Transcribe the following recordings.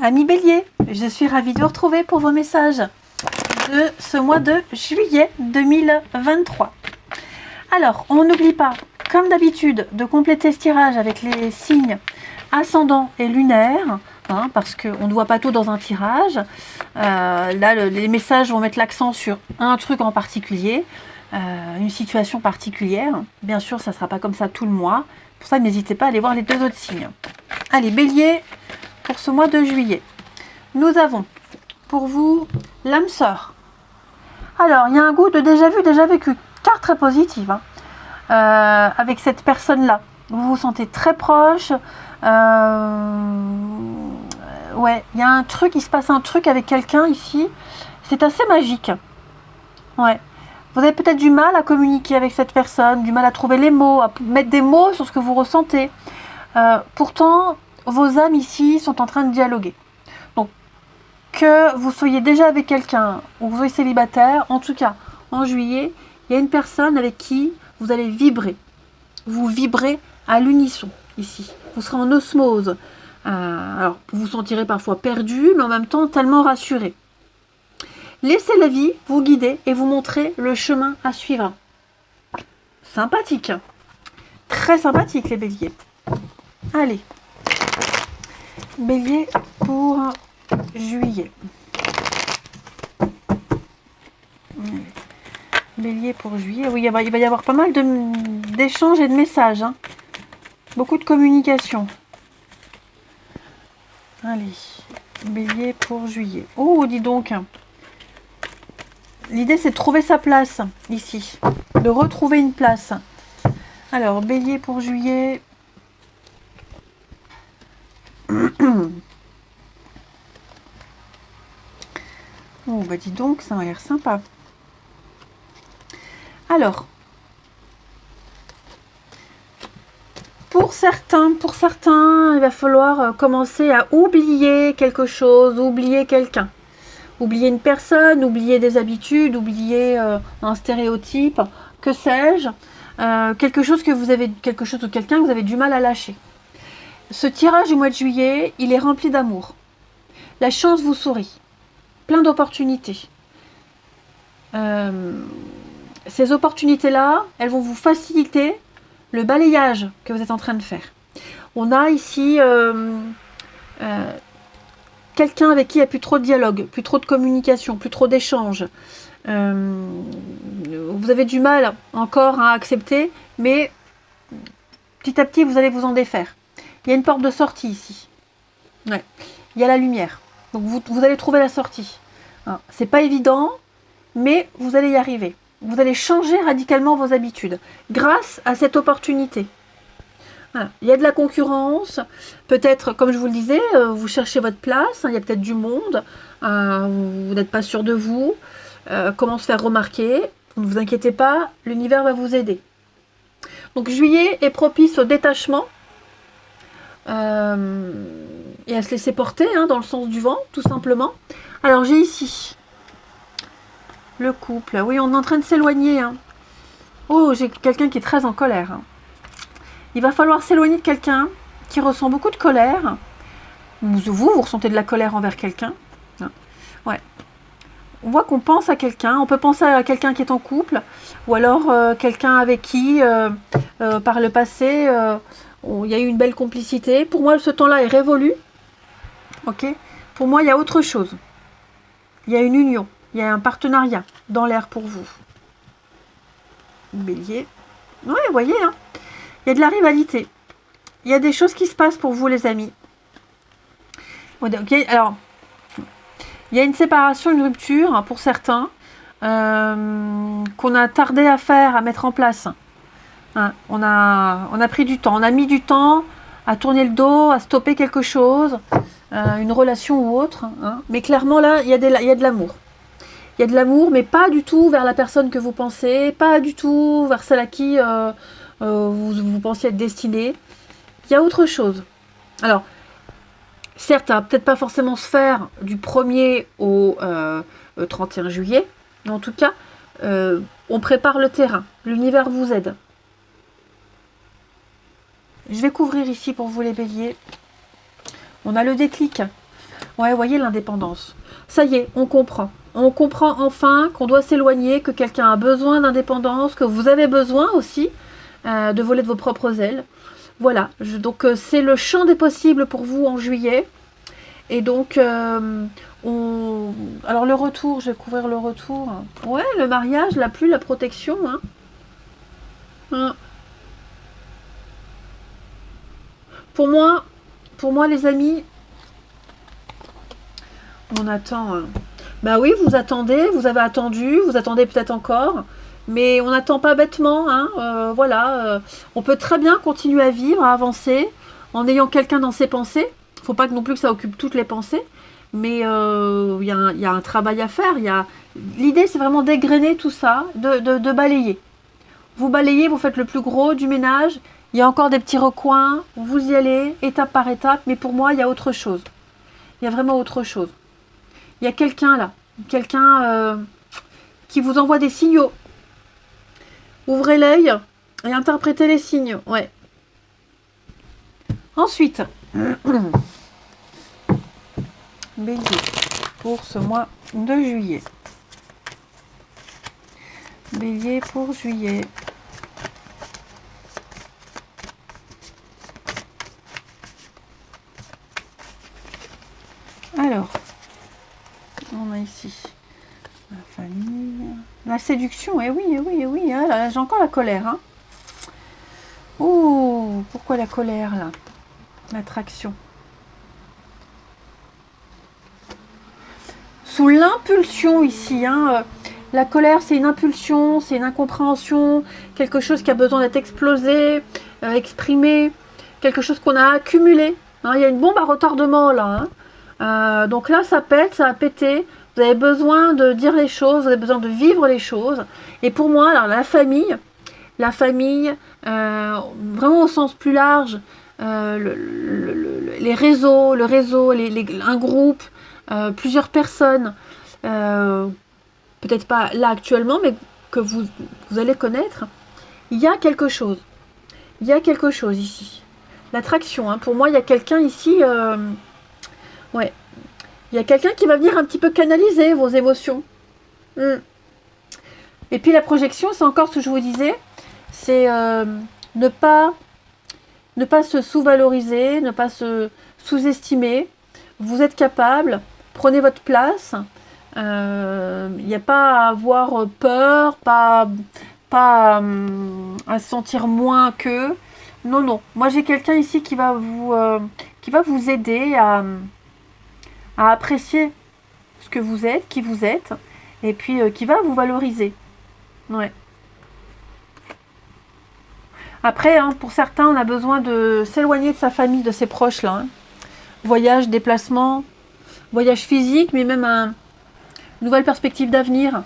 Amis Bélier, je suis ravie de vous retrouver pour vos messages de ce mois de juillet 2023. Alors, on n'oublie pas, comme d'habitude, de compléter ce tirage avec les signes ascendants et lunaires, parce qu'on ne voit pas tout dans un tirage. Là, les messages vont mettre l'accent sur un truc en particulier, une situation particulière. Bien sûr, ça ne sera pas comme ça tout le mois. Pour ça, n'hésitez pas à aller voir les deux autres signes. Allez, Bélier, pour ce mois de juillet, nous avons pour vous l'âme sœur. Alors, il y a un goût de déjà vu, déjà vécu. Carte très positive avec cette personne-là. Vous vous sentez très proche. Ouais, il y a un truc, il se passe un truc avec quelqu'un ici. C'est assez magique. Ouais. Vous avez peut-être du mal à communiquer avec cette personne, du mal à trouver les mots, à mettre des mots sur ce que vous ressentez. Pourtant, vos âmes ici sont en train de dialoguer. Donc, que vous soyez déjà avec quelqu'un ou que vous soyez célibataire, en tout cas, en juillet, il y a une personne avec qui vous allez vibrer. Vous vibrez à l'unisson ici. Vous serez en osmose. Alors, vous vous sentirez parfois perdu, mais en même temps tellement rassuré. Laissez la vie vous guider et vous montrer le chemin à suivre. Sympathique. Très sympathique, les béliers. Allez. Bélier pour juillet. Bélier pour juillet. Oui, il va y avoir pas mal d'échanges et de messages. Beaucoup de communication. Allez. Bélier pour juillet. Oh, dis donc. L'idée, c'est de trouver sa place ici. De retrouver une place. Alors, Bélier pour juillet. Oh, bah dis donc, ça a l'air sympa. Alors, pour certains, il va falloir commencer à oublier quelque chose, oublier quelqu'un. Oublier une personne, oublier des habitudes, oublier un stéréotype, que sais-je, quelque chose ou quelqu'un que vous avez du mal à lâcher. Ce tirage du mois de juillet, il est rempli d'amour. La chance vous sourit. Plein d'opportunités. Ces opportunités-là, elles vont vous faciliter le balayage que vous êtes en train de faire. On a ici quelqu'un avec qui il n'y a plus trop de dialogue, plus trop de communication, plus trop d'échanges. Vous avez du mal encore à accepter, mais petit à petit, vous allez vous en défaire. Il y a une porte de sortie ici. Ouais. Il y a la lumière. Donc vous allez trouver la sortie. C'est pas évident, mais vous allez y arriver. Vous allez changer radicalement vos habitudes grâce à cette opportunité. Voilà. Il y a de la concurrence, peut-être, comme je vous le disais, vous cherchez votre place, il y a peut-être du monde, vous n'êtes pas sûr de vous, comment se faire remarquer, ne vous inquiétez pas, l'univers va vous aider. Donc juillet est propice au détachement et à se laisser porter dans le sens du vent, tout simplement. Alors j'ai ici le couple, oui, on est en train de s'éloigner. Oh, j'ai quelqu'un qui est très en colère. Il va falloir s'éloigner de quelqu'un qui ressent beaucoup de colère. Vous ressentez de la colère envers quelqu'un. Ouais. On voit qu'on pense à quelqu'un. On peut penser à quelqu'un qui est en couple. Ou alors quelqu'un avec qui, par le passé, il y a eu une belle complicité. Pour moi, ce temps-là est révolu. Ok. Pour moi, il y a autre chose. Il y a une union. Il y a un partenariat dans l'air pour vous. Bélier. Ouais, vous voyez, il y a de la rivalité. Il y a des choses qui se passent pour vous, les amis. Okay, alors, il y a une séparation, une rupture pour certains qu'on a tardé à faire, à mettre en place. On a pris du temps. On a mis du temps à tourner le dos, à stopper quelque chose, une relation ou autre. Mais clairement, là, il y a de l'amour. Il y a de l'amour, mais pas du tout vers la personne que vous pensez, pas du tout vers celle à qui vous pensiez être destiné. Il y a autre chose. Alors, certes, ça va peut-être pas forcément se faire du 1er au 31 juillet, mais en tout cas, on prépare le terrain. L'univers vous aide. Je vais couvrir ici pour vous les béliers. On a le déclic. Ouais, voyez l'indépendance. Ça y est, on comprend. On comprend enfin qu'on doit s'éloigner, que quelqu'un a besoin d'indépendance, que vous avez besoin aussi de voler de vos propres ailes. Voilà, donc c'est le champ des possibles pour vous en juillet. Et donc, alors le retour, je vais couvrir le retour. Ouais, le mariage, la pluie, la protection. Hein. Hein. Pour moi, les amis, on attend. Hein. Bah oui, vous attendez, vous avez attendu, vous attendez peut-être encore, mais on n'attend pas bêtement. Hein, voilà, on peut très bien continuer à vivre, à avancer, en ayant quelqu'un dans ses pensées. Il ne faut pas non plus que ça occupe toutes les pensées, mais il y a un travail à faire. L'idée, c'est vraiment d'égrener tout ça, de balayer. Vous balayez, vous faites le plus gros du ménage. Il y a encore des petits recoins, vous y allez, étape par étape, mais pour moi, il y a autre chose. Il y a vraiment autre chose. Il y a quelqu'un là, qui vous envoie des signaux. Ouvrez l'œil et interprétez les signes. Ouais. Ensuite, Bélier, pour ce mois de juillet. Bélier pour juillet. Alors, on a ici la famille, la séduction, et oui, hein, là, j'ai encore la colère. Hein. Oh, pourquoi la colère là? L'attraction. Sous l'impulsion ici, hein, la colère c'est une impulsion, c'est une incompréhension, quelque chose qui a besoin d'être explosé, exprimé, quelque chose qu'on a accumulé. Hein, il y a une bombe à retardement là. Hein. Donc là ça pète, ça a pété. Vous avez besoin de dire les choses, vous avez besoin de vivre les choses. Et pour moi, alors, la famille, vraiment au sens plus large, les réseaux, un groupe, plusieurs personnes, peut-être pas là actuellement, mais que vous allez connaître, il y a quelque chose. Il y a quelque chose ici. L'attraction, hein, pour moi, il y a quelqu'un ici, ouais. Il y a quelqu'un qui va venir un petit peu canaliser vos émotions. Et puis la projection, c'est encore ce que je vous disais, c'est ne pas se sous-valoriser, ne pas se sous-estimer. Vous êtes capable, prenez votre place. Il n'y a pas à avoir peur, pas à se sentir moins qu'eux. Non. Moi, j'ai quelqu'un ici qui va vous aider à apprécier ce que vous êtes, qui vous êtes, et puis qui va vous valoriser. Ouais. Après, hein, pour certains, on a besoin de s'éloigner de sa famille, de ses proches, là. Hein. Voyage, déplacement, voyage physique, mais même une nouvelle perspective d'avenir.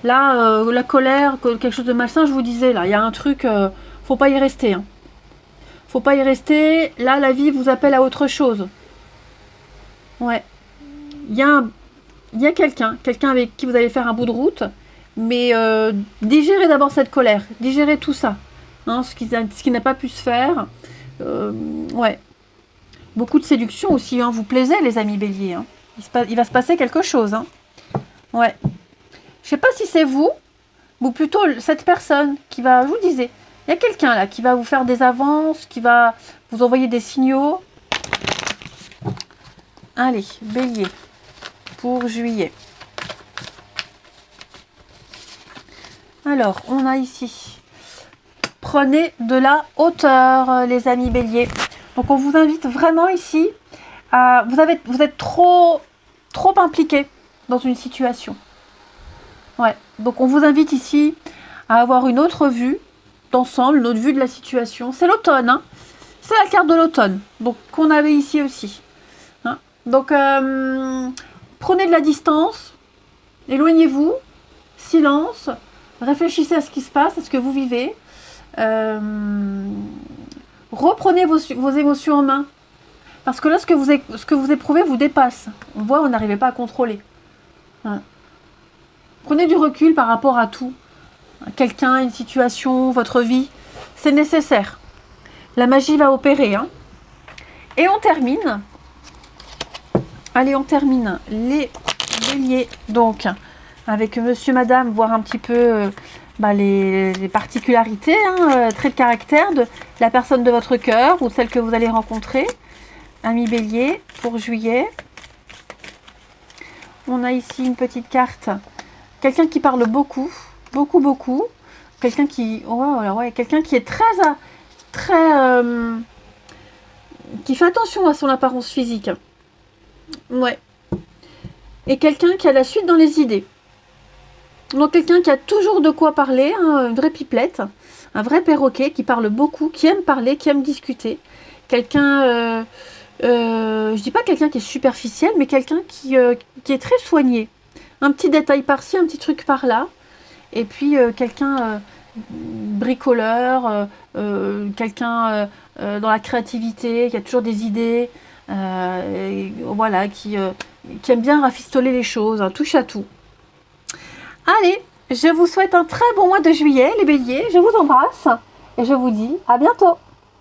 Là, la colère, quelque chose de malsain, je vous disais, là, il y a un truc, faut pas y rester. Hein. Faut pas y rester. Là, la vie vous appelle à autre chose. Ouais. Il y a quelqu'un avec qui vous allez faire un bout de route, mais digérez d'abord cette colère, digérez tout ça, hein, ce qui n'a pas pu se faire. Ouais. Beaucoup de séduction aussi, hein, vous plaisez les amis béliers. Hein. Il va se passer quelque chose. Hein. Ouais. Je sais pas si c'est vous, ou plutôt cette personne qui va, je vous disais, il y a quelqu'un là qui va vous faire des avances, qui va vous envoyer des signaux. Allez, bélier. Pour juillet. Alors, on a ici, prenez de la hauteur, les amis béliers. Donc, on vous invite vraiment ici à... Vous êtes trop impliqué dans une situation. Ouais. Donc, on vous invite ici à avoir une autre vue d'ensemble, une autre vue de la situation. C'est l'automne, hein. C'est la carte de l'automne, donc qu'on avait ici aussi. Hein. Donc, prenez de la distance, éloignez-vous, silence, réfléchissez à ce qui se passe, à ce que vous vivez. Reprenez vos émotions en main. Parce que là, ce que vous éprouvez vous dépasse. On voit, vous n'arrivez pas à contrôler. Hein. Prenez du recul par rapport à tout. Quelqu'un, une situation, votre vie. C'est nécessaire. La magie va opérer. Hein. Et on termine Allez, on termine les béliers, donc, avec monsieur, madame, voir un petit peu les particularités, traits de caractère de la personne de votre cœur ou celle que vous allez rencontrer. Amis bélier, pour juillet. On a ici une petite carte. Quelqu'un qui parle beaucoup, beaucoup. Quelqu'un qui, quelqu'un qui est qui fait attention à son apparence physique. Ouais. Et quelqu'un qui a la suite dans les idées. Donc quelqu'un qui a toujours de quoi parler, une vraie pipelette, un vrai perroquet qui parle beaucoup, qui aime parler, qui aime discuter. Quelqu'un, je dis pas quelqu'un qui est superficiel, mais quelqu'un qui est très soigné. Un petit détail par-ci, un petit truc par-là. Et puis quelqu'un bricoleur, quelqu'un dans la créativité, qui a toujours des idées, qui aime bien rafistoler les choses, touche à tout. Allez, je vous souhaite un très bon mois de juillet, les béliers. Je vous embrasse et je vous dis à bientôt.